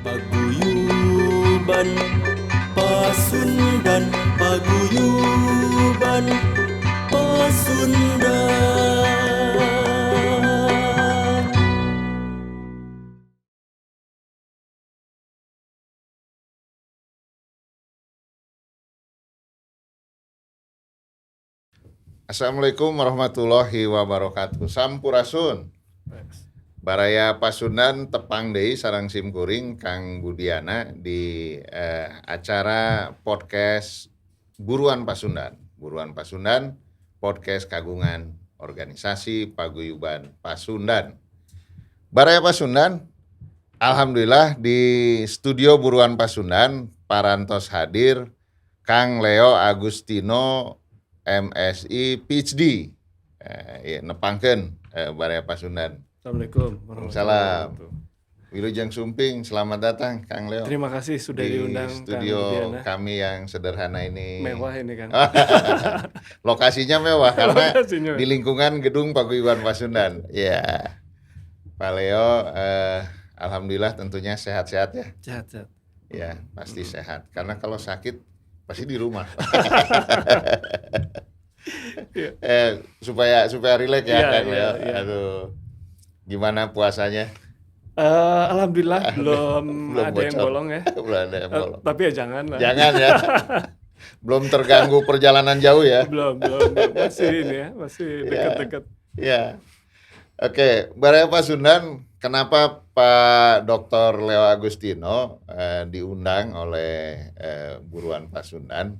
Paguyuban Pasundan, Paguyuban Pasundan. Assalamualaikum warahmatullahi wabarakatuh. Sampurasun. Baraya Pasundan tepang deui sareng simkuring Kang Budiana di acara podcast Buruan Pasundan. Buruan Pasundan, podcast kagungan organisasi Paguyuban Pasundan. Baraya Pasundan, alhamdulillah di studio Buruan Pasundan parantos hadir Kang Leo Agustino MSI PhD. Nepangkeun Baraya Pasundan. Assalamualaikum Waalaikumsalam. Wilujeng Sumping, selamat datang Kang Leo. Terima kasih sudah diundang di studio Kang Budiana. kami yang sederhana ini. Mewah ini kan. Lokasinya mewah karena Lokasinya. di lingkungan gedung Paguyuban Pasundan. Ya, Pak Leo, alhamdulillah tentunya sehat-sehat ya. Sehat-sehat. Ya, pasti sehat. Karena kalau sakit pasti di rumah. Supaya rileks ya, Kang Leo. Aduh, gimana puasanya? Alhamdulillah belum ada yang bocor. bolong ya. Belum ada yang bolong. Tapi ya jangan lah. Jangan ya. Belum terganggu perjalanan jauh ya. belum. Masih ini ya, masih dekat-dekat. Ya. Oke, Baraya Pasundan, kenapa Pak Dr. Leo Agustino diundang oleh Buruan Pasundan?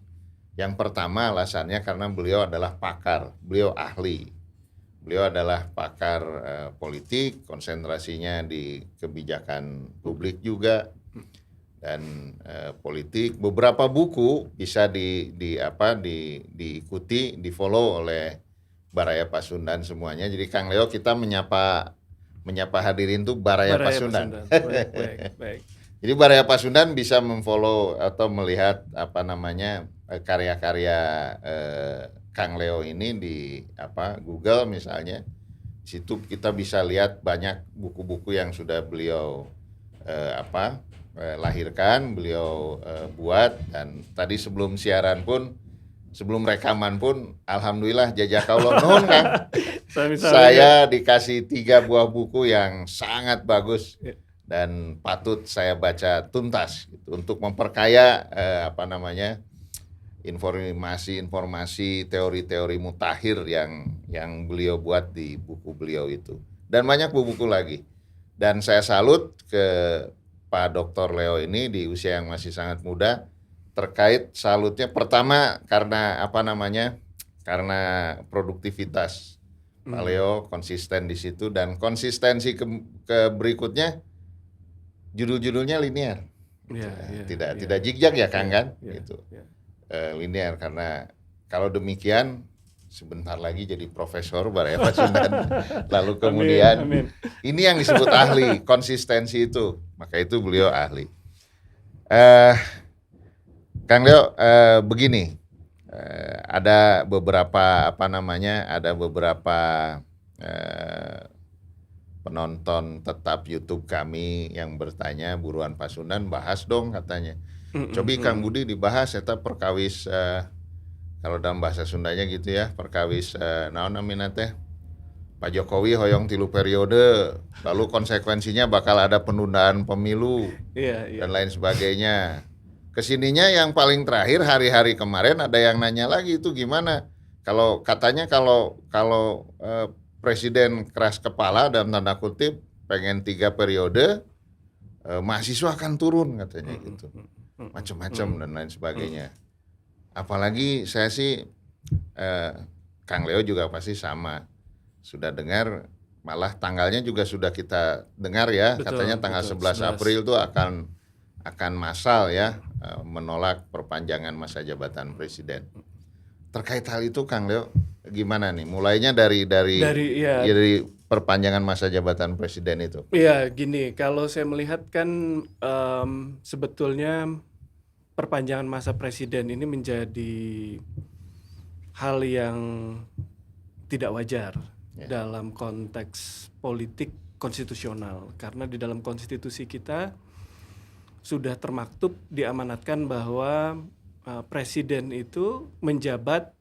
Yang pertama alasannya karena beliau adalah pakar, beliau ahli. Beliau adalah pakar politik, konsentrasinya di kebijakan publik juga dan politik. Beberapa buku bisa diikuti, di-follow oleh Baraya Pasundan semuanya. Jadi Kang Leo, kita menyapa hadirin tuh Baraya Pasundan. Baik. Jadi Baraya Pasundan bisa memfollow atau melihat karya-karya Kang Leo ini di Google misalnya. Di situ kita bisa lihat banyak buku-buku yang sudah beliau lahirkan, beliau buat, dan tadi sebelum siaran pun, sebelum rekaman pun, alhamdulillah jazakallah nuhun Kang. Saya dikasih 3 buah buku yang sangat bagus dan patut saya baca tuntas gitu, untuk memperkaya informasi, teori-teori mutakhir yang beliau buat di buku beliau itu. Dan banyak buku lagi. Dan saya salut ke Pak Dr. Leo ini di usia yang masih sangat muda. Terkait salutnya pertama karena karena produktivitas Pak Leo konsisten di situ, dan konsistensi ke berikutnya judul-judulnya linear. Tidak zigzag ya Kang kan? Gitu. Linear, karena kalau demikian sebentar lagi jadi profesor Baraya Pasundan. Lalu kemudian amin. Ini yang disebut ahli, konsistensi itu. Maka itu beliau ahli. Kang Leo, begini, ada beberapa penonton tetap YouTube kami yang bertanya, Buruan Pasundan bahas dong katanya. Cobi Kang Budi dibahas eta perkawis, kalau dalam bahasa Sundanya gitu ya, perkawis naon namina teh, Pak Jokowi hoyong 3 periode, lalu konsekuensinya bakal ada penundaan pemilu dan lain sebagainya. Kesininya yang paling terakhir hari-hari kemarin ada yang nanya lagi, itu gimana? Kalau katanya kalau presiden keras kepala dalam tanda kutip pengen 3 periode, mahasiswa akan turun katanya gitu, macam-macam dan lain sebagainya. Apalagi saya sih, Kang Leo juga pasti sama sudah dengar, malah tanggalnya juga sudah kita dengar ya. Betul, katanya tanggal 11 April itu akan massal ya, menolak perpanjangan masa jabatan presiden. Terkait hal itu Kang Leo gimana nih? Mulainya dari perpanjangan masa jabatan presiden itu. Iya, gini, kalau saya melihat kan sebetulnya perpanjangan masa presiden ini menjadi hal yang tidak wajar dalam konteks politik konstitusional, karena di dalam konstitusi kita sudah termaktub diamanatkan bahwa presiden itu menjabat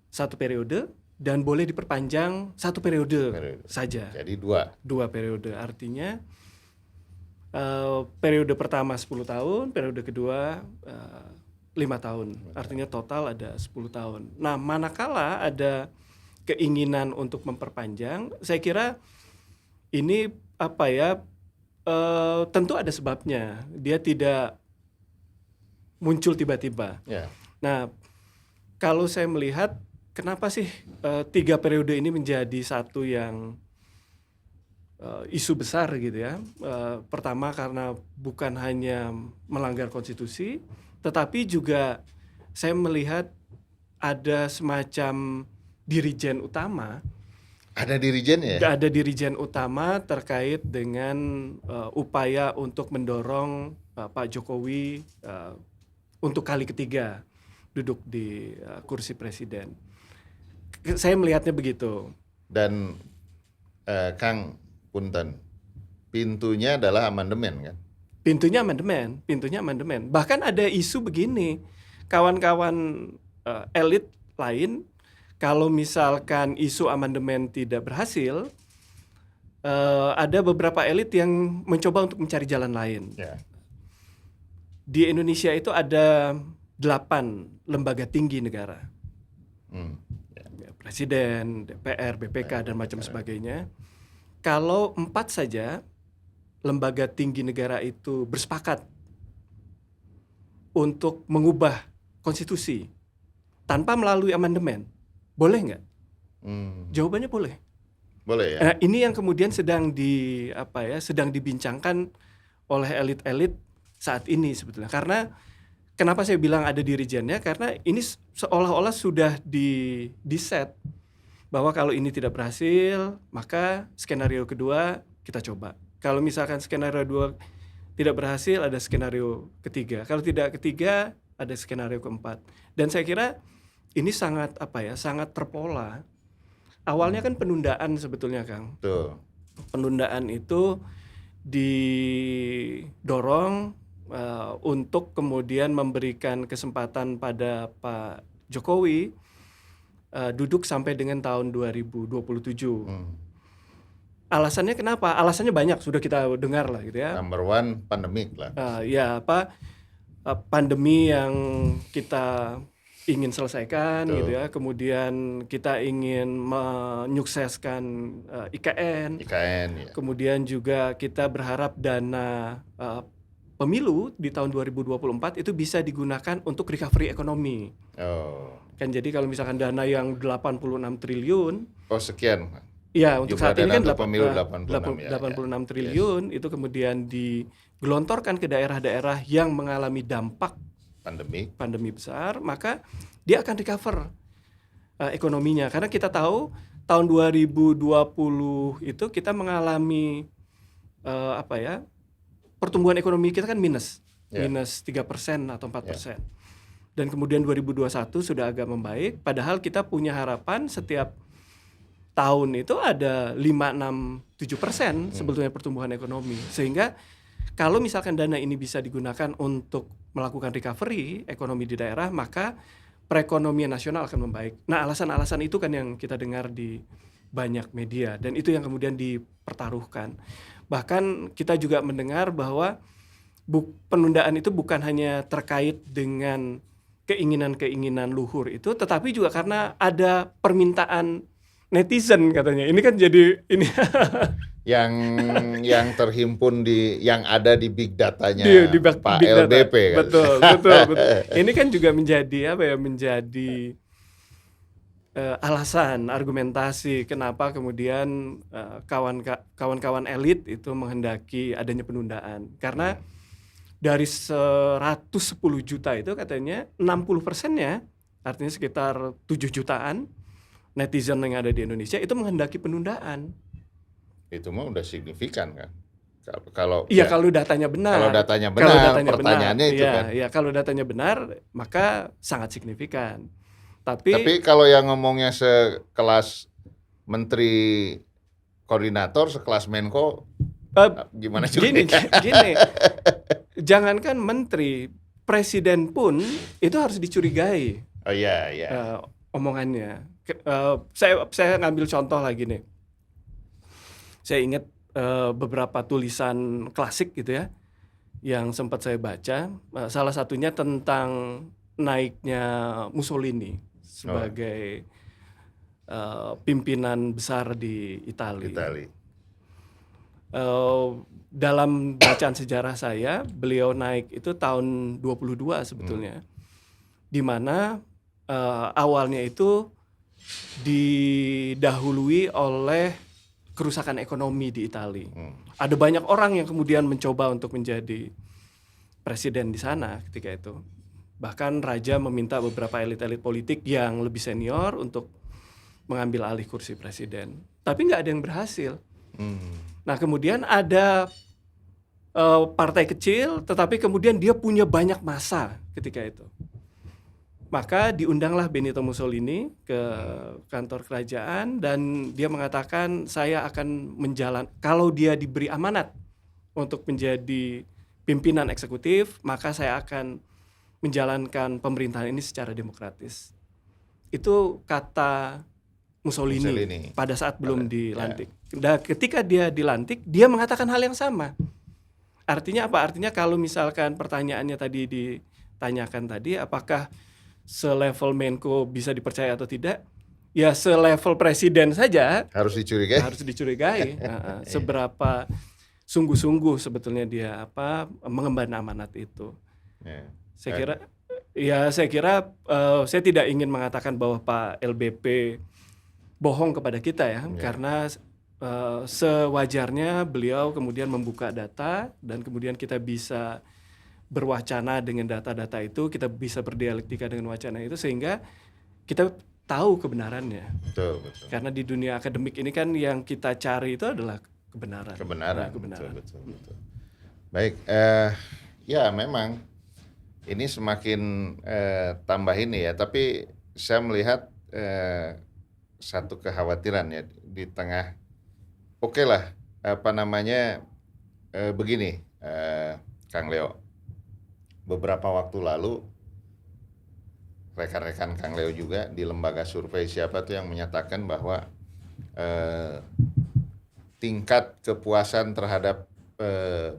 1 periode dan boleh diperpanjang 1 periode saja. Jadi 2 periode. Artinya periode pertama 10 tahun, periode kedua 5 tahun. Artinya total ada 10 tahun. Nah, manakala ada keinginan untuk memperpanjang, saya kira ini tentu ada sebabnya. Dia tidak muncul tiba-tiba. Ya. Nah, kalau saya melihat kenapa sih 3 periode ini menjadi satu yang isu besar gitu ya. Pertama karena bukan hanya melanggar konstitusi, tetapi juga saya melihat ada semacam dirijen utama. Ada dirijen ya? Ada dirijen utama terkait dengan upaya untuk mendorong Pak Jokowi untuk kali ketiga duduk di kursi presiden. Saya melihatnya begitu. Dan Kang Punten, pintunya adalah amandemen kan? Pintunya amandemen. Bahkan ada isu begini, kawan-kawan elit lain, kalau misalkan isu amandemen tidak berhasil, ada beberapa elit yang mencoba untuk mencari jalan lain. Ya. Di Indonesia itu ada 8 lembaga tinggi negara. Presiden, DPR, BPK, dan macam sebagainya. Kalau 4 saja lembaga tinggi negara itu bersepakat untuk mengubah konstitusi tanpa melalui amandemen, boleh nggak? Jawabannya boleh. Boleh ya. Nah, ini yang kemudian sedang dibincangkan oleh elit-elit saat ini sebetulnya. Karena kenapa saya bilang ada dirijennya? Karena ini seolah-olah sudah di-set bahwa kalau ini tidak berhasil, maka skenario kedua kita coba. Kalau misalkan skenario 2 tidak berhasil, ada skenario ketiga. Kalau tidak ketiga, ada skenario keempat. Dan saya kira ini sangat sangat terpola. Awalnya kan penundaan sebetulnya, Kang. Tuh. Penundaan itu didorong untuk kemudian memberikan kesempatan pada Pak Jokowi duduk sampai dengan tahun 2027. Alasannya kenapa? Alasannya banyak, sudah kita dengar lah gitu ya. Number one, pandemik lah. Pandemi yang kita ingin selesaikan. Betul. Gitu ya. Kemudian kita ingin menyukseskan IKN. Ya. Kemudian juga kita berharap dana pemilu di tahun 2024 itu bisa digunakan untuk recovery ekonomi. Kan jadi kalau misalkan dana yang 86 triliun. Sekian. Ya, untuk saat ini kan pemilu 86 triliun itu kemudian digelontorkan ke daerah-daerah yang mengalami dampak pandemi besar, maka dia akan recover ekonominya. Karena kita tahu tahun 2020 itu kita mengalami pertumbuhan ekonomi kita kan minus 3% atau 4%. Dan kemudian 2021 sudah agak membaik, padahal kita punya harapan setiap tahun itu ada 5-6-7% sebetulnya pertumbuhan ekonomi. Sehingga kalau misalkan dana ini bisa digunakan untuk melakukan recovery ekonomi di daerah, maka perekonomian nasional akan membaik. Nah, alasan-alasan itu kan yang kita dengar di banyak media, dan itu yang kemudian dipertaruhkan. Bahkan kita juga mendengar bahwa penundaan itu bukan hanya terkait dengan keinginan-keinginan luhur itu, tetapi juga karena ada permintaan netizen katanya. Ini kan jadi ini yang terhimpun yang ada di big datanya di Pak big LDP data. kan. Betul. Ini kan juga menjadi menjadi alasan, argumentasi kenapa kemudian kawan-kawan elit itu menghendaki adanya penundaan. Karena dari 110 juta itu katanya 60%-nya, artinya sekitar 7 jutaan netizen yang ada di Indonesia itu menghendaki penundaan. Itu mah udah signifikan kan. Kalau datanya benar. Kalau datanya pertanyaannya itu kan. Ya, kalau datanya benar maka sangat signifikan. Tapi kalau yang ngomongnya sekelas menteri koordinator, sekelas Menko, gimana juga? Gini. jangankan menteri, presiden pun itu harus dicurigai Oh iya, iya. omongannya. Saya ngambil contoh lagi nih. Saya ingat beberapa tulisan klasik gitu ya, yang sempat saya baca. Salah satunya tentang naiknya Mussolini sebagai pimpinan besar di Italia. Dalam bacaan sejarah saya, beliau naik itu tahun 22 sebetulnya. Di mana awalnya itu didahului oleh kerusakan ekonomi di Italia. Ada banyak orang yang kemudian mencoba untuk menjadi presiden di sana ketika itu. Bahkan raja meminta beberapa elit-elit politik yang lebih senior untuk mengambil alih kursi presiden. Tapi nggak ada yang berhasil. Nah kemudian ada partai kecil, tetapi kemudian dia punya banyak massa ketika itu. Maka diundanglah Benito Mussolini ke kantor kerajaan dan dia mengatakan saya akan kalau dia diberi amanat untuk menjadi pimpinan eksekutif, maka saya akan menjalankan pemerintahan ini secara demokratis. Itu kata Mussolini pada saat belum dilantik. Dan ketika dia dilantik, dia mengatakan hal yang sama. Artinya apa? Artinya kalau misalkan pertanyaannya tadi ditanyakan tadi, apakah selevel Menko bisa dipercaya atau tidak? Ya selevel presiden saja harus dicurigai. Seberapa sungguh-sungguh sebetulnya dia mengemban amanat itu. Saya kira saya tidak ingin mengatakan bahwa Pak LBP bohong kepada kita ya, karena sewajarnya beliau kemudian membuka data dan kemudian kita bisa berwacana dengan data-data itu, kita bisa berdialektika dengan wacana itu sehingga kita tahu kebenarannya. Betul. Karena di dunia akademik ini kan yang kita cari itu adalah kebenaran. Betul. Baik, ya memang ini semakin tambah ini ya, tapi saya melihat satu kekhawatiran ya di tengah. Oke lah, begini, Kang Leo. Beberapa waktu lalu rekan-rekan Kang Leo juga di lembaga survei siapa tuh yang menyatakan bahwa tingkat kepuasan terhadap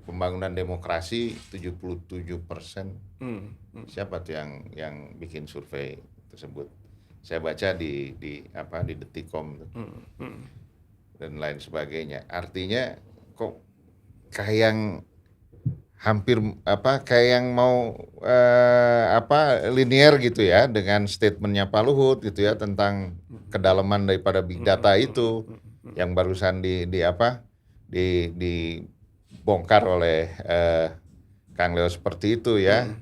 pembangunan demokrasi 77%. Siapa tuh yang bikin survei tersebut? Saya baca di Detikcom dan lain sebagainya. Artinya kok kayak yang hampir kayak yang mau linear gitu ya dengan statementnya Pak Luhut gitu ya tentang kedalaman daripada big data itu yang barusan dibongkar oleh Kang Leo seperti itu ya.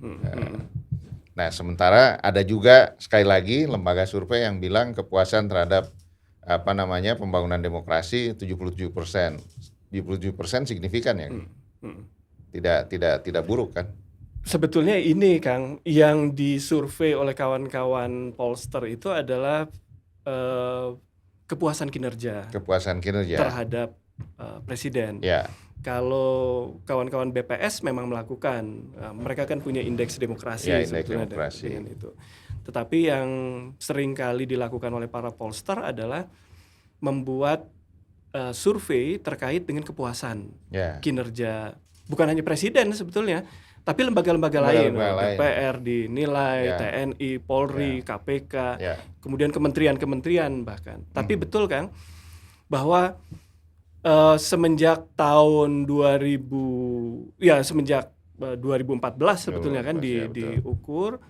Nah sementara ada juga sekali lagi lembaga survei yang bilang kepuasan terhadap pembangunan demokrasi 77%. 77% signifikan ya. Tidak buruk kan? Sebetulnya ini Kang, yang disurvei oleh kawan-kawan pollster itu adalah kepuasan kinerja terhadap presiden. Ya. Kalau kawan-kawan BPS memang melakukan, mereka kan punya indeks demokrasi sebetulnya dengan itu. Tetapi yang sering kali dilakukan oleh para pollster adalah membuat survei terkait dengan kepuasan kinerja. Bukan hanya presiden sebetulnya, tapi lembaga-lembaga lain, DPR dinilai, TNI, Polri, KPK, kemudian kementerian-kementerian bahkan. Tapi betul Kang, bahwa semenjak tahun 2014 sebetulnya kan diukur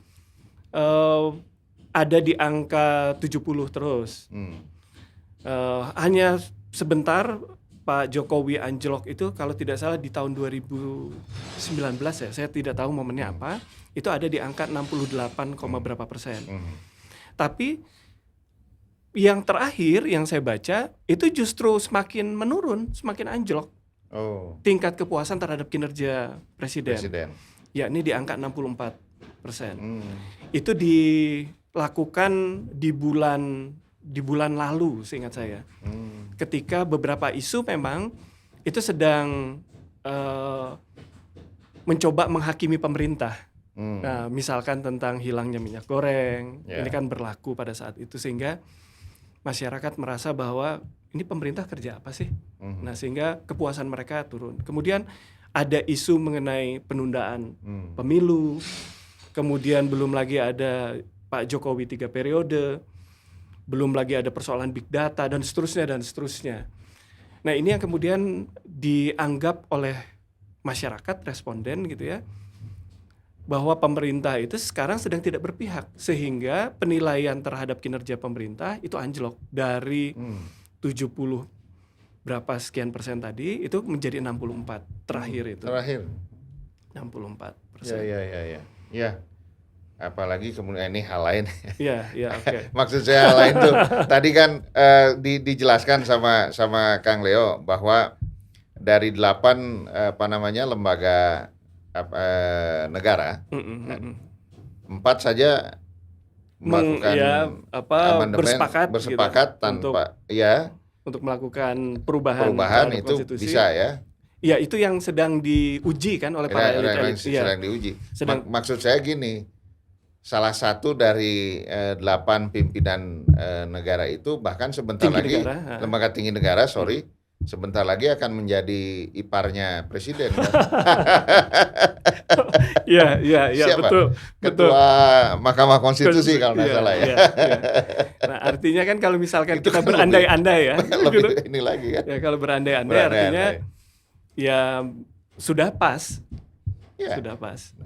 ada di angka 70 terus. Hanya sebentar Pak Jokowi anjlok itu kalau tidak salah di tahun 2019 ya, saya tidak tahu momennya apa, itu ada di angka 68, berapa persen. Tapi yang terakhir yang saya baca itu justru semakin menurun, semakin anjlok. Tingkat kepuasan terhadap kinerja presiden. Yakni di angka 64%. Itu dilakukan di bulan lalu seingat saya. Ketika beberapa isu memang itu sedang mencoba menghakimi pemerintah. Hmm. Nah, misalkan tentang hilangnya minyak goreng, Ya. ini kan berlaku pada saat itu sehingga masyarakat merasa bahwa ini pemerintah kerja apa sih? Nah, sehingga kepuasan mereka turun. Kemudian ada isu mengenai penundaan pemilu. Kemudian belum lagi ada Pak Jokowi 3 periode. Belum lagi ada persoalan big data dan seterusnya dan seterusnya. Nah, ini yang kemudian dianggap oleh masyarakat responden gitu ya, bahwa pemerintah itu sekarang sedang tidak berpihak sehingga penilaian terhadap kinerja pemerintah itu anjlok dari 70 berapa sekian persen tadi itu menjadi 64 terakhir itu. Terakhir. 64%. Ya. Apalagi kemudian ini hal lain. Iya, oke. Maksud saya hal lain tuh tadi kan dijelaskan sama Kang Leo bahwa dari 8 lembaga negara, 4 saja melakukan amandemen bersepakat tanpa untuk melakukan perubahan itu konstitusi. bisa ya. Ya, itu yang sedang diuji kan oleh para elit-elit. Sedang diuji. Maksud saya gini, salah satu dari 8 pimpinan negara itu bahkan sebentar lagi lembaga tinggi negara, sebentar lagi akan menjadi iparnya presiden. Iya, Siapa? betul. Ketua Mahkamah Konstitusi kalau nggak salah ya. Nah, artinya kan kalau misalkan kita berandai-andai ya, lebih ini lagi kan. Ya, kalau berandai-andai artinya ya sudah pas. Ya. Sudah pas.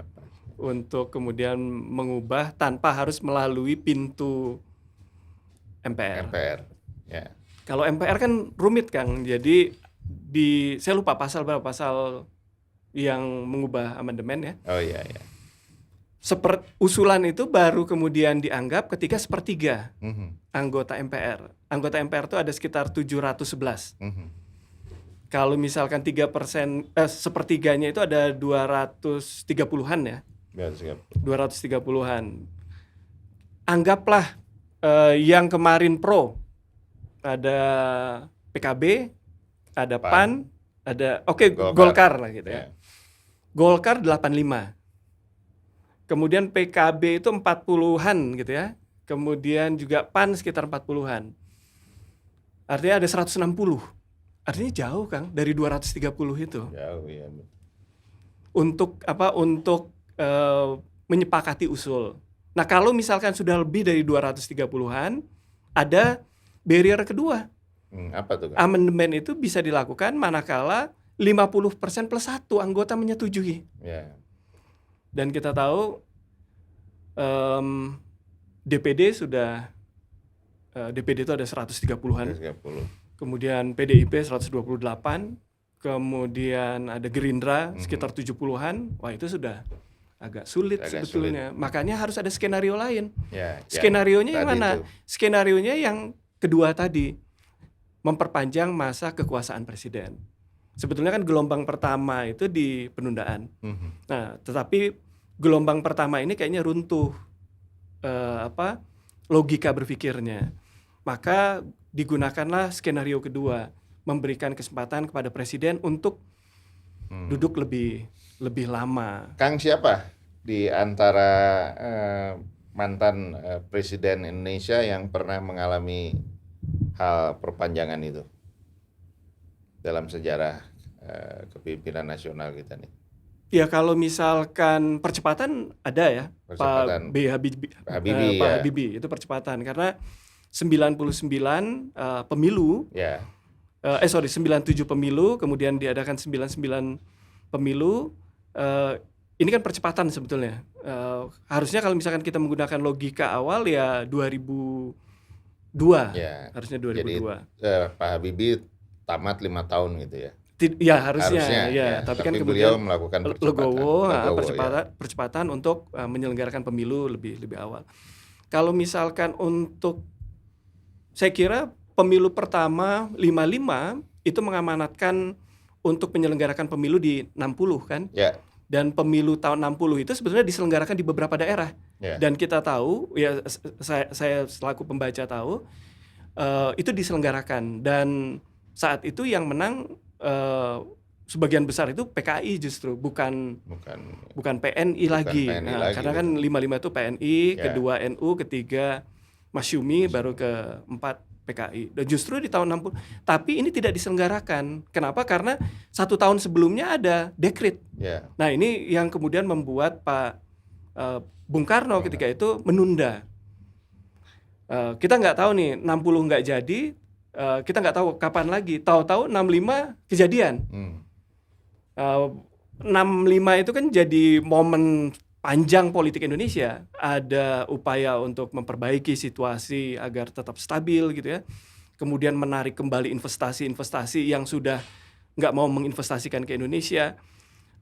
Untuk kemudian mengubah tanpa harus melalui pintu MPR. Ya. Kalau MPR kan rumit, Kang. Jadi saya lupa berapa pasal yang mengubah amandemen ya. Oh iya. Usulan itu baru kemudian dianggap ketika sepertiga anggota MPR. Anggota MPR itu ada sekitar 711. Kalau misalkan 3%, sepertiganya itu ada 230-an ya. 230-an. Anggaplah yang kemarin pro. Ada PKB, ada PAN, ada Golkar lah gitu ya. Golkar 85. Kemudian PKB itu 40-an gitu ya. Kemudian juga PAN sekitar 40-an. Artinya ada 160. Artinya jauh, Kang, dari 230 itu. Jauh ya. Untuk menyepakati usul. Nah, kalau misalkan sudah lebih dari 230-an, ada barrier kedua. Apa tuh, Kang? Amandemen itu bisa dilakukan manakala 50% plus 1 anggota menyetujui. Ya. Dan kita tahu DPD itu ada 130-an. 130. Kemudian PDIP 128, kemudian ada Gerindra sekitar 70-an. Wah, itu sudah agak sulit sebetulnya. Makanya harus ada skenario lain. Skenarionya yang mana? Skenarionya yang kedua tadi, memperpanjang masa kekuasaan presiden. Sebetulnya kan gelombang pertama itu di penundaan. Nah, tetapi gelombang pertama ini kayaknya runtuh logika berpikirnya. Maka digunakanlah skenario kedua, memberikan kesempatan kepada presiden untuk duduk lebih lama. Kang, siapa di antara mantan presiden Indonesia yang pernah mengalami hal perpanjangan itu dalam sejarah kepemimpinan nasional kita nih? Ya, kalau misalkan percepatan ada ya, Pak Habibie itu percepatan karena 99 pemilu, 97 pemilu, kemudian diadakan 99 pemilu, ini kan percepatan sebetulnya. Harusnya kalau misalkan kita menggunakan logika awal ya 2002, harusnya 2002. Jadi Pak Habibie tamat 5 tahun gitu ya? Ya harusnya ya. Tapi kan beliau kemudian melakukan percepatan untuk menyelenggarakan pemilu lebih awal. Kalau misalkan untuk, saya kira pemilu pertama 55 itu mengamanatkan untuk menyelenggarakan pemilu di 60 kan? Ya. Dan pemilu tahun 60 itu sebetulnya diselenggarakan di beberapa daerah. Ya. Dan kita tahu, ya saya selaku pembaca tahu, itu diselenggarakan. Dan saat itu yang menang sebagian besar itu PKI justru, bukan PNI lagi. PNI Nah, lagi, karena kan betul. 5 itu PNI, Ya. kedua NU, ketiga Masyumi, baru keempat PKI. Dan justru di tahun 60, tapi ini tidak diselenggarakan. Kenapa? Karena 1 tahun sebelumnya ada dekret. Ya. Nah, ini yang kemudian membuat Pak Bung Karno ketika itu menunda. Kita nggak tahu nih, 60 nggak jadi, kita nggak tahu kapan lagi. Tahu-tahu 65 kejadian. 65 itu kan jadi momen panjang politik Indonesia. Ada upaya untuk memperbaiki situasi agar tetap stabil gitu ya. Kemudian menarik kembali investasi-investasi yang sudah nggak mau menginvestasikan ke Indonesia.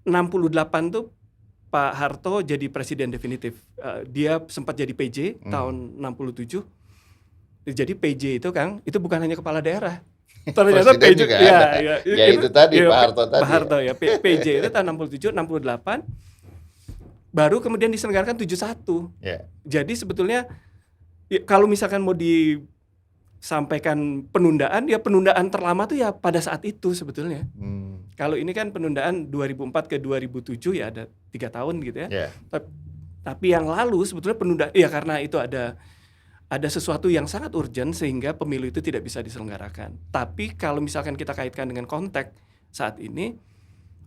68 tuh Pak Harto jadi presiden definitif. Dia sempat jadi PJ tahun 67. Jadi PJ itu Kang, itu bukan hanya kepala daerah. Ternyata Presiden PJ juga ya, ada. Ya, itu tadi, Pak Harto tadi. Pak Harto ya. PJ itu tahun 67, 68 baru kemudian diselenggarakan 71. Ya. Jadi sebetulnya ya, kalau misalkan mau disampaikan penundaan, ya penundaan terlama tuh ya pada saat itu sebetulnya. Kalau ini kan penundaan 2004 ke 2007 ya ada 3 tahun gitu ya. Ya. Tapi yang lalu sebetulnya penundaan ya karena itu ada sesuatu yang sangat urgent sehingga pemilu itu tidak bisa diselenggarakan. Tapi kalau misalkan kita kaitkan dengan konteks saat ini,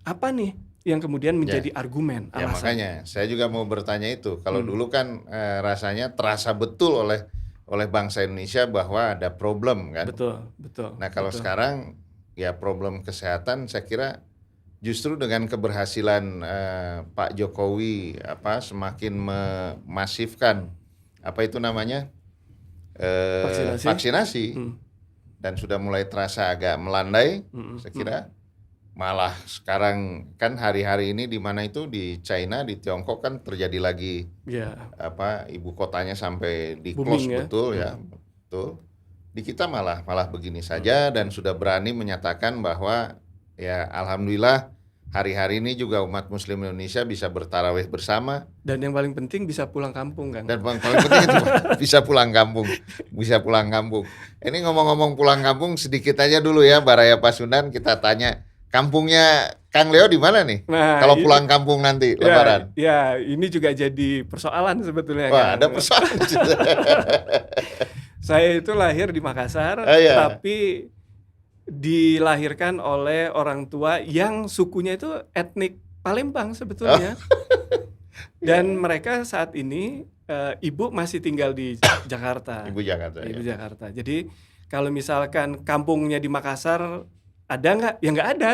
apa nih yang kemudian menjadi argumen, Ya, alasan? makanya saya juga mau bertanya itu. Kalau dulu kan rasanya terasa betul oleh bangsa Indonesia bahwa ada problem kan. Betul. Nah, kalau betul. sekarang ya problem kesehatan saya kira justru dengan keberhasilan Pak Jokowi semakin memasifkan apa itu namanya vaksinasi dan sudah mulai terasa agak melandai. Saya kira malah sekarang kan hari-hari ini di mana itu di China, di Tiongkok kan terjadi lagi ibu kotanya sampai di close betul ya. Betul. Di kita malah begini saja dan sudah berani menyatakan bahwa ya alhamdulillah hari-hari ini juga umat muslim Indonesia bisa bertarawih bersama. Dan yang paling penting bisa pulang kampung kan. Dan paling penting itu bisa pulang kampung. Bisa pulang kampung. Ini ngomong-ngomong pulang kampung sedikit aja dulu ya Baraya Pasundan, kita tanya kampungnya Kang Leo di mana nih? Nah, kalau pulang kampung nanti Lebaran. Ya, ini juga jadi persoalan sebetulnya. Wah, ada persoalan. Saya itu lahir di Makassar, tapi dilahirkan oleh orang tua yang sukunya itu etnik Palembang sebetulnya. Dan mereka saat ini ibu masih tinggal di Jakarta. Ibu Jakarta. Jadi kalau misalkan kampungnya di Makassar ada nggak? Ya nggak ada.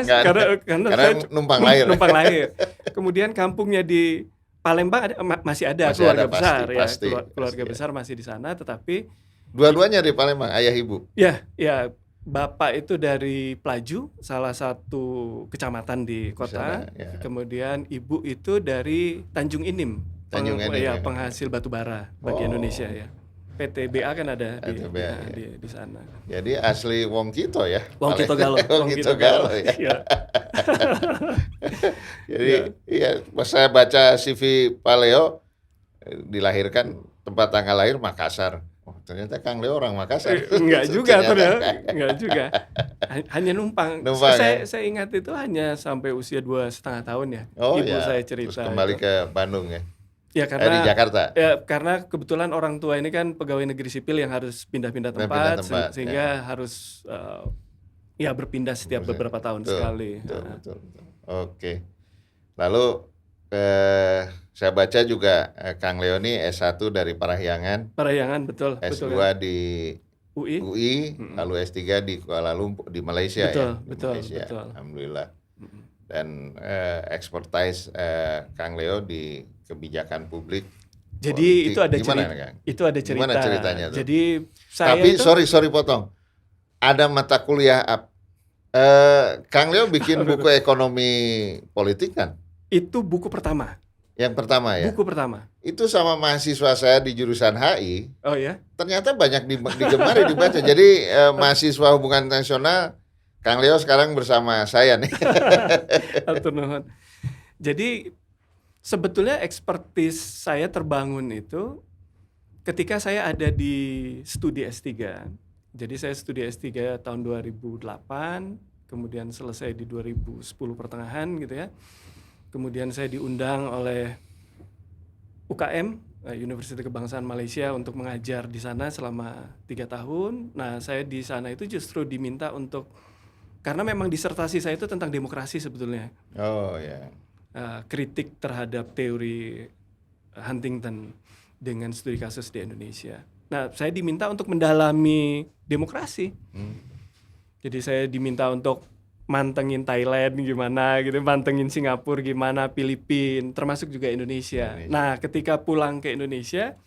Karena saya numpang lahir. Kemudian kampungnya di Palembang masih ada keluarga besar pasti, keluarga besar masih di sana, tetapi dua-duanya di Palembang, ayah ibu. Ya. Bapak itu dari Pelaju, salah satu kecamatan di kota. Kemudian ibu itu dari Tanjung Inim. Penghasil batu bara bagi Indonesia ya. PTBA kan ada di sana. Jadi asli Wong Kito ya. Wong Kito Galo. Wong Kito Galo ya. Jadi pas saya baca CV Pak Leo dilahirkan tempat tanggal lahir Makassar. Oh, ternyata Kang Leo orang Makassar. Enggak juga ternyata. Enggak juga. Hanya numpang. Ya? Saya ingat itu hanya sampai usia 2,5 tahun ya. Ibu saya cerita. Terus kembali ke Bandung ya. Ya karena di Jakarta. Ya karena kebetulan orang tua ini kan pegawai negeri sipil yang harus pindah-pindah tempat sehingga harus berpindah setiap beberapa tahun sekali. Betul. Oke. Lalu saya baca juga Kang Leo ini S1 dari Parahyangan, betul. S2 kan? di UI, lalu S3 di Kuala Lumpur di Malaysia. Betul. Alhamdulillah. Dan expertise Kang Leo di kebijakan publik. Jadi politik. Itu ada cerita. Gimana ceritanya tuh? Jadi saya tapi sorry potong. Ada mata kuliah Kang Leo bikin buku ekonomi politik kan? Itu buku pertama. Yang pertama ya? Buku pertama. Itu sama mahasiswa saya di jurusan HI. Oh ya? Ternyata banyak digemari dibaca. Jadi mahasiswa hubungan internasional, Kang Leo sekarang bersama saya nih. Jadi sebetulnya expertise saya terbangun itu ketika saya ada di studi S3. Jadi saya studi S3 tahun 2008, kemudian selesai di 2010 pertengahan gitu ya. Kemudian saya diundang oleh UKM, Universitas Kebangsaan Malaysia, untuk mengajar di sana selama 3 tahun. Nah, saya di sana itu justru diminta untuk, karena memang disertasi saya itu tentang demokrasi sebetulnya. Oh ya. Kritik terhadap teori Huntington dengan studi kasus di Indonesia. Nah, saya diminta untuk mendalami demokrasi. Jadi saya diminta untuk mantengin Thailand gimana gitu, mantengin Singapura gimana, Filipina, termasuk juga Indonesia. Nah, ketika pulang ke Indonesia,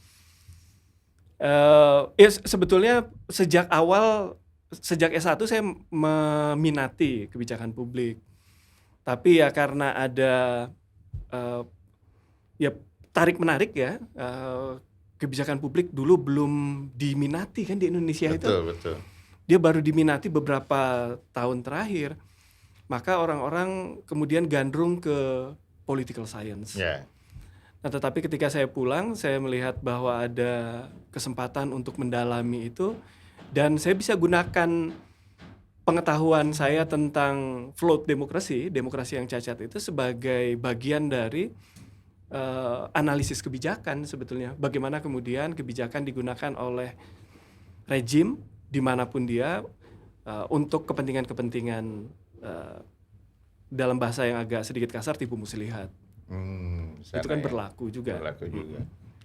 ya sebetulnya sejak S1 saya meminati kebijakan publik. Tapi ya karena ada ya tarik menarik ya, kebijakan publik dulu belum diminati kan di Indonesia. Betul. Dia baru diminati beberapa tahun terakhir. Maka orang-orang kemudian gandrung ke political science. Yeah. Nah, tetapi ketika saya pulang, saya melihat bahwa ada kesempatan untuk mendalami itu, dan saya bisa gunakan pengetahuan saya tentang flawed demokrasi yang cacat itu sebagai bagian dari analisis kebijakan sebetulnya. Bagaimana kemudian kebijakan digunakan oleh rejim dimanapun dia untuk kepentingan-kepentingan, dalam bahasa yang agak sedikit kasar, tipu muslihat. Itu kan berlaku juga.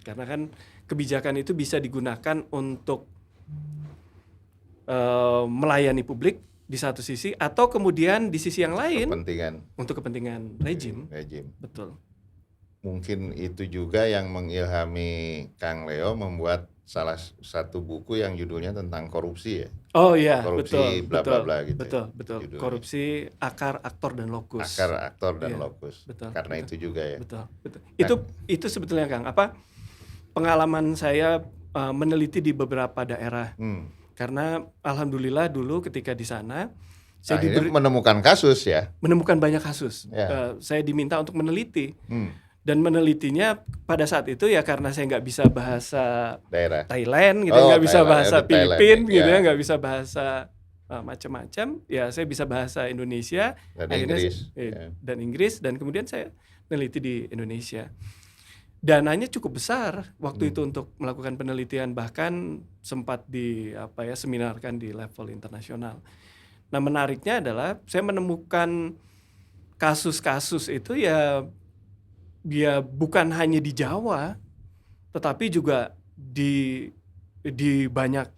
Karena kan kebijakan itu bisa digunakan untuk melayani publik di satu sisi, atau kemudian di sisi yang lain untuk kepentingan rejim. Betul. Mungkin itu juga yang mengilhami Kang Leo membuat salah satu buku yang judulnya tentang korupsi ya. Oh iya, korupsi betul, bla bla bla gitu. Betul. Judulnya. Korupsi, akar, aktor dan lokus. Lokus. Karena itu juga ya. Betul. Itu sebetulnya Kang, pengalaman saya meneliti di beberapa daerah. Karena alhamdulillah dulu ketika di sana saya menemukan kasus ya. Menemukan banyak kasus. Ya. Saya diminta untuk meneliti. Dan menelitinya pada saat itu ya karena saya nggak bisa bahasa daerah Thailand gitu, nggak bisa bahasa Filipina gitu ya, nggak bisa bahasa macam-macam, ya saya bisa bahasa Indonesia dan Inggris, dan kemudian saya meneliti di Indonesia. Dananya cukup besar waktu itu untuk melakukan penelitian, bahkan sempat seminarkan di level internasional. Nah, menariknya adalah saya menemukan kasus-kasus itu ya bukan hanya di Jawa, tetapi juga di banyak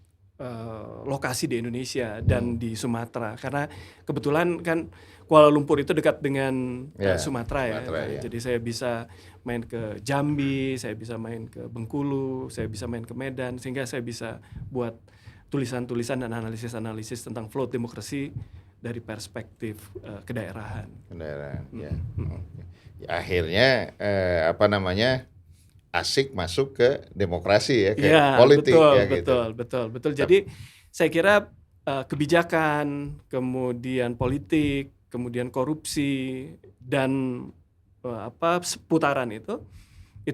lokasi di Indonesia dan di Sumatera. Karena kebetulan kan Kuala Lumpur itu dekat dengan Sumatera ya. Jadi saya bisa main ke Jambi, saya bisa main ke Bengkulu, saya bisa main ke Medan, sehingga saya bisa buat tulisan-tulisan dan analisis-analisis tentang flow demokrasi dari perspektif kedaerahan. Ya. Akhirnya asik masuk ke demokrasi ya, ke politik betul. Jadi saya kira kebijakan, kemudian politik, kemudian korupsi dan seputaran itu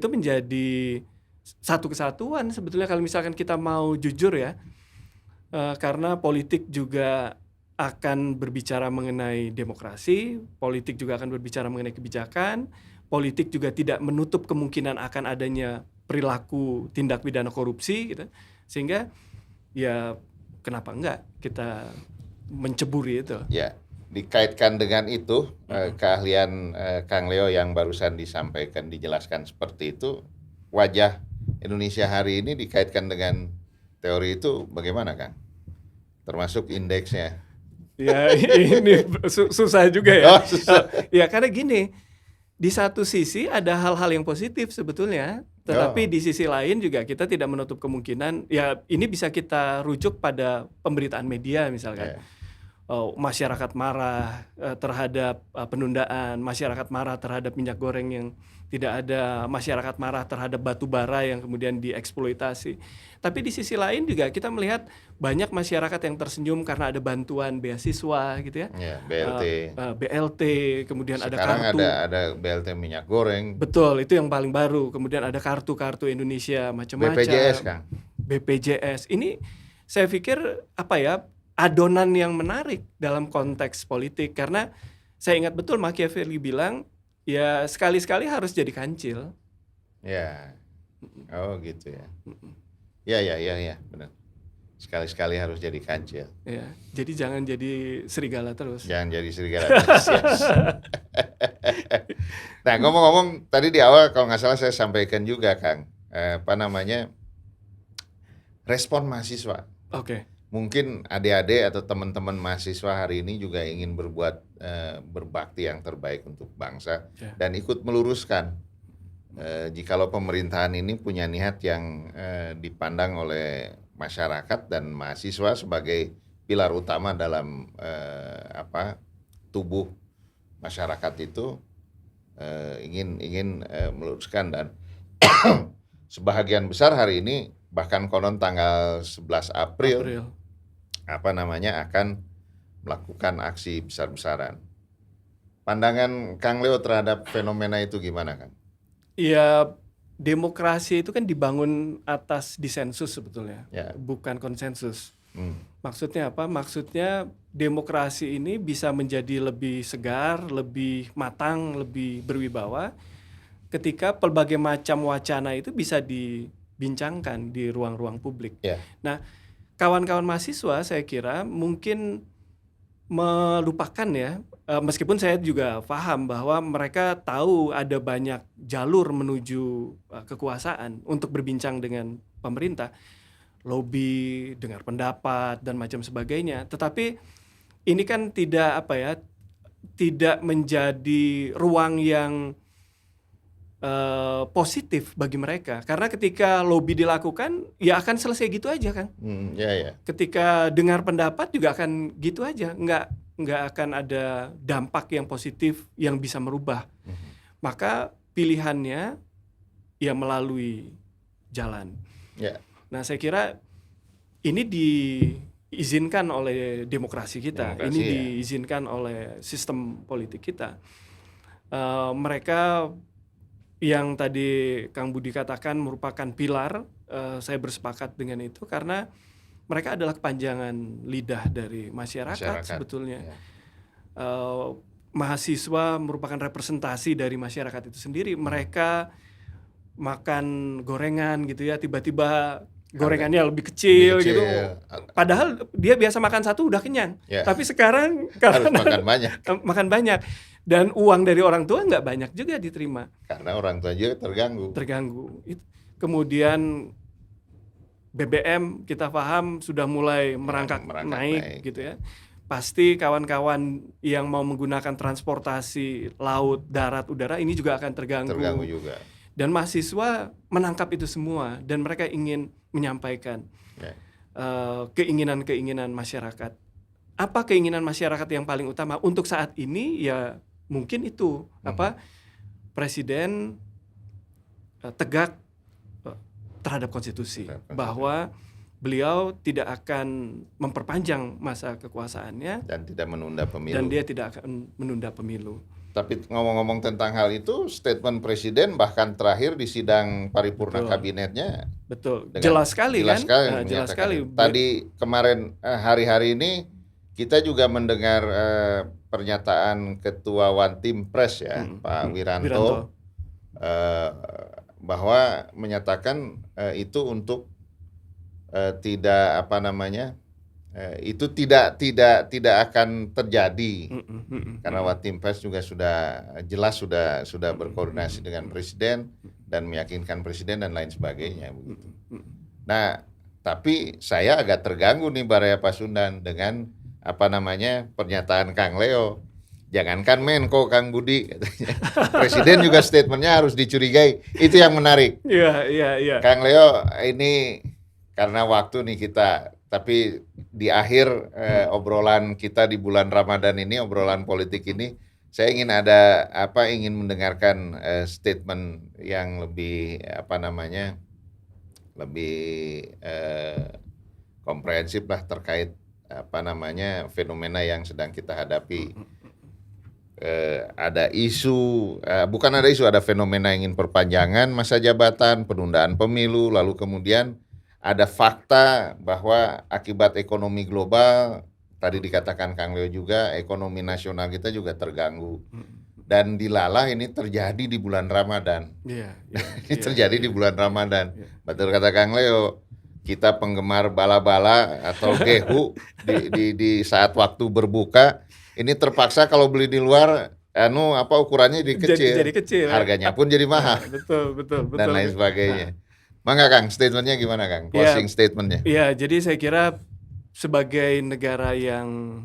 menjadi satu kesatuan sebetulnya kalau misalkan kita mau jujur ya, karena politik juga akan berbicara mengenai demokrasi, politik juga akan berbicara mengenai kebijakan, politik juga tidak menutup kemungkinan akan adanya perilaku tindak pidana korupsi gitu. Sehingga ya kenapa enggak kita menceburi itu. Ya, dikaitkan dengan itu keahlian Kang Leo yang barusan dijelaskan seperti itu, wajah Indonesia hari ini dikaitkan dengan teori itu bagaimana Kang? Termasuk indeksnya. Ya ini susah juga ya. Susah. Ya karena gini, di satu sisi ada hal-hal yang positif sebetulnya, tetapi di sisi lain juga kita tidak menutup kemungkinan, ya ini bisa kita rujuk pada pemberitaan media misalkan. Masyarakat marah terhadap penundaan, masyarakat marah terhadap minyak goreng yang tidak ada, masyarakat marah terhadap batu bara yang kemudian dieksploitasi. Tapi di sisi lain juga kita melihat banyak masyarakat yang tersenyum karena ada bantuan beasiswa gitu ya. BLT, kemudian sekarang ada kartu. ada BLT minyak goreng. Betul, itu yang paling baru. Kemudian ada kartu-kartu Indonesia macam-macam. BPJS Kang. BPJS. Ini saya pikir adonan yang menarik dalam konteks politik, karena saya ingat betul Machiavelli bilang ya sekali-sekali harus jadi kancil. Ya. Oh gitu ya. Ya, benar. Sekali-sekali harus jadi kancil. Ya, jadi jangan jadi serigala terus. Jangan jadi serigala terus. Yes. Nah, ngomong-ngomong tadi di awal kalau nggak salah saya sampaikan juga, Kang, respon mahasiswa. Oke. Mungkin adik-adik atau teman-teman mahasiswa hari ini juga ingin berbuat berbakti yang terbaik untuk bangsa dan ikut meluruskan jikalau pemerintahan ini punya niat yang dipandang oleh masyarakat dan mahasiswa sebagai pilar utama dalam tubuh masyarakat itu, ingin meluruskan. Dan sebahagian besar hari ini bahkan konon tanggal 11 April. Akan melakukan aksi besar-besaran. Pandangan Kang Leo terhadap fenomena itu gimana, Kang? Ya, demokrasi itu kan dibangun atas disensus sebetulnya, bukan konsensus. Maksudnya apa? Maksudnya demokrasi ini bisa menjadi lebih segar, lebih matang, lebih berwibawa ketika pelbagai macam wacana itu bisa dibincangkan di ruang-ruang publik. Nah, kawan-kawan mahasiswa saya kira mungkin melupakan ya, meskipun saya juga paham bahwa mereka tahu ada banyak jalur menuju kekuasaan untuk berbincang dengan pemerintah, lobby, dengar pendapat dan macam sebagainya. Tetapi ini kan tidak menjadi ruang yang positif bagi mereka, karena ketika lobby dilakukan ya akan selesai gitu aja, Kang. Ketika dengar pendapat juga akan gitu aja, nggak akan ada dampak yang positif yang bisa merubah. Maka pilihannya ya melalui jalan. Nah, saya kira ini diizinkan oleh demokrasi kita, ini diizinkan oleh sistem politik kita. Mereka yang tadi Kang Budi katakan merupakan pilar, saya bersepakat dengan itu karena mereka adalah kepanjangan lidah dari masyarakat. Sebetulnya. Mahasiswa merupakan representasi dari masyarakat itu sendiri. Mereka makan gorengan gitu ya, tiba-tiba gorengannya lebih kecil gitu. Padahal dia biasa makan satu udah kenyang. Tapi sekarang harus makan banyak. Dan uang dari orang tua nggak banyak juga diterima. Karena orang tua juga terganggu. Kemudian BBM kita paham sudah mulai merangkak naik gitu ya. Pasti kawan-kawan yang mau menggunakan transportasi laut, darat, udara ini juga akan terganggu juga. Dan mahasiswa menangkap itu semua dan mereka ingin menyampaikan keinginan-keinginan masyarakat. Apa keinginan masyarakat yang paling utama untuk saat ini? Ya mungkin itu Presiden tegak terhadap konstitusi, bahwa beliau tidak akan memperpanjang masa kekuasaannya dan tidak menunda pemilu. Dan dia tidak akan menunda pemilu. Tapi ngomong-ngomong tentang hal itu, statement Presiden bahkan terakhir di sidang paripurna kabinetnya, jelas sekali. Jelas sekali. Tadi kemarin hari-hari ini kita juga mendengar pernyataan Ketua One Team Press Pak Wiranto. Bahwa menyatakan itu untuk itu tidak akan terjadi karena One Team Press juga sudah berkoordinasi dengan Presiden dan meyakinkan Presiden dan lain sebagainya begitu. Nah, tapi saya agak terganggu nih Baraya Pasundan dengan pernyataan Kang Leo. Jangankan Menko, Kang Budi katanya. Presiden juga statementnya harus dicurigai. Itu yang menarik. Iya. Kang Leo, ini karena waktu nih kita, tapi di akhir obrolan kita di bulan Ramadan ini, obrolan politik ini, saya ingin mendengarkan statement yang lebih lebih komprehensif lah terkait fenomena yang sedang kita hadapi. Ada fenomena ingin perpanjangan masa jabatan, penundaan pemilu, lalu kemudian ada fakta bahwa akibat ekonomi global, tadi dikatakan Kang Leo juga, ekonomi nasional kita juga terganggu. Dan dilalah ini terjadi di bulan Ramadan. Ini terjadi di bulan Ramadan. Betul kata Kang Leo, kita penggemar bala-bala atau gehu di saat waktu berbuka, ini terpaksa kalau beli di luar, ukurannya jadi kecil. Harganya pun jadi mahal. Betul. Dan lain sebagainya. Mangga Kang, statementnya gimana Kang? Closing statementnya. Iya, jadi saya kira sebagai negara yang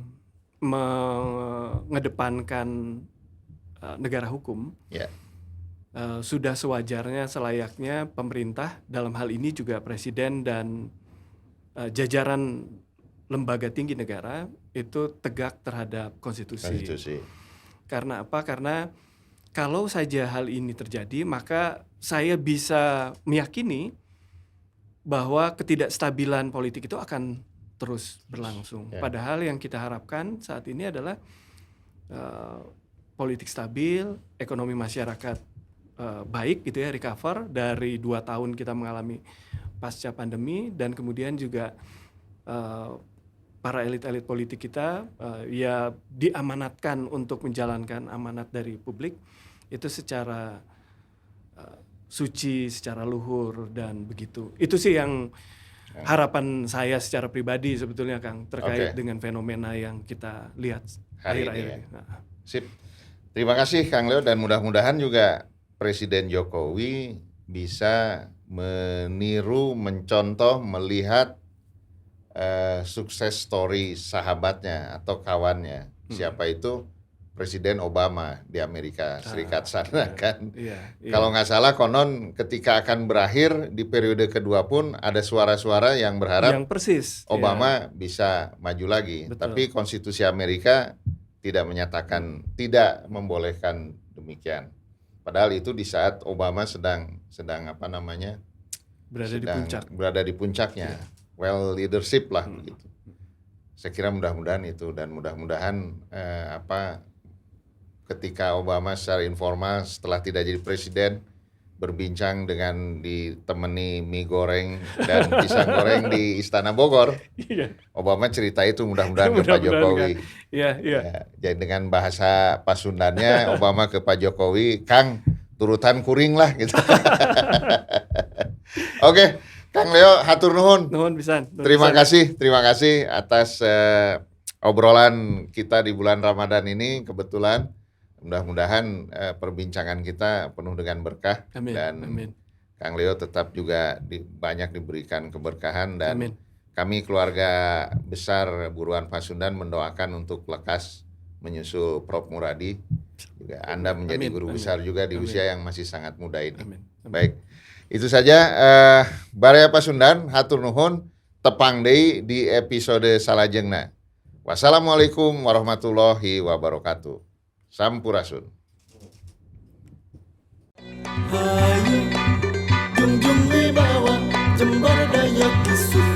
mengedepankan negara hukum, sudah sewajarnya, selayaknya pemerintah, dalam hal ini juga presiden dan jajaran lembaga tinggi negara itu tegak terhadap konstitusi. Karena apa? Karena kalau saja hal ini terjadi, maka saya bisa meyakini bahwa ketidakstabilan politik itu akan terus berlangsung. Padahal yang kita harapkan saat ini adalah politik stabil, ekonomi masyarakat baik gitu ya, recover dari 2 tahun kita mengalami pasca pandemi, dan kemudian juga para elit-elit politik kita ya diamanatkan untuk menjalankan amanat dari publik itu secara suci, secara luhur dan begitu. Itu sih yang harapan saya secara pribadi sebetulnya Kang, terkait dengan fenomena yang kita lihat akhir-akhir ini. Sip. Terima kasih Kang Leo, dan mudah-mudahan juga Presiden Jokowi bisa meniru, mencontoh, melihat sukses story sahabatnya atau kawannya. Siapa itu? Presiden Obama di Amerika Serikat sana kan. Kalau nggak salah konon ketika akan berakhir di periode kedua pun ada suara-suara yang berharap yang persis Obama bisa maju lagi. Betul. Tapi konstitusi Amerika tidak menyatakan, tidak membolehkan demikian. Padahal itu di saat Obama sedang berada di puncaknya. Well leadership lah begitu. Saya kira mudah-mudahan itu, dan mudah-mudahan ketika Obama secara informal setelah tidak jadi presiden berbincang dengan ditemani mie goreng dan pisang goreng di Istana Bogor, Obama cerita itu mudah-mudahan ke Pak Jokowi. Ya, jadi dengan bahasa Pasundannya Obama ke Pak Jokowi, Kang turutan kuring lah gitu. Oke, Kang Leo, hatur nuhun. Terima kasih atas obrolan kita di bulan Ramadan ini. Kebetulan mudah-mudahan perbincangan kita penuh dengan berkah. Amin. Kang Leo tetap juga banyak diberikan keberkahan, dan kami keluarga besar Buruan Pasundan mendoakan untuk lekas menyusul Prof. Muradi. Juga Anda menjadi guru besar juga di usia yang masih sangat muda ini. Baik, itu saja Baraya Pasundan, hatur nuhun, tepang deui di episode salajengna. Wassalamualaikum warahmatullahi wabarakatuh. Sampurasun. Hayu junjung wibawa jembar daya kisut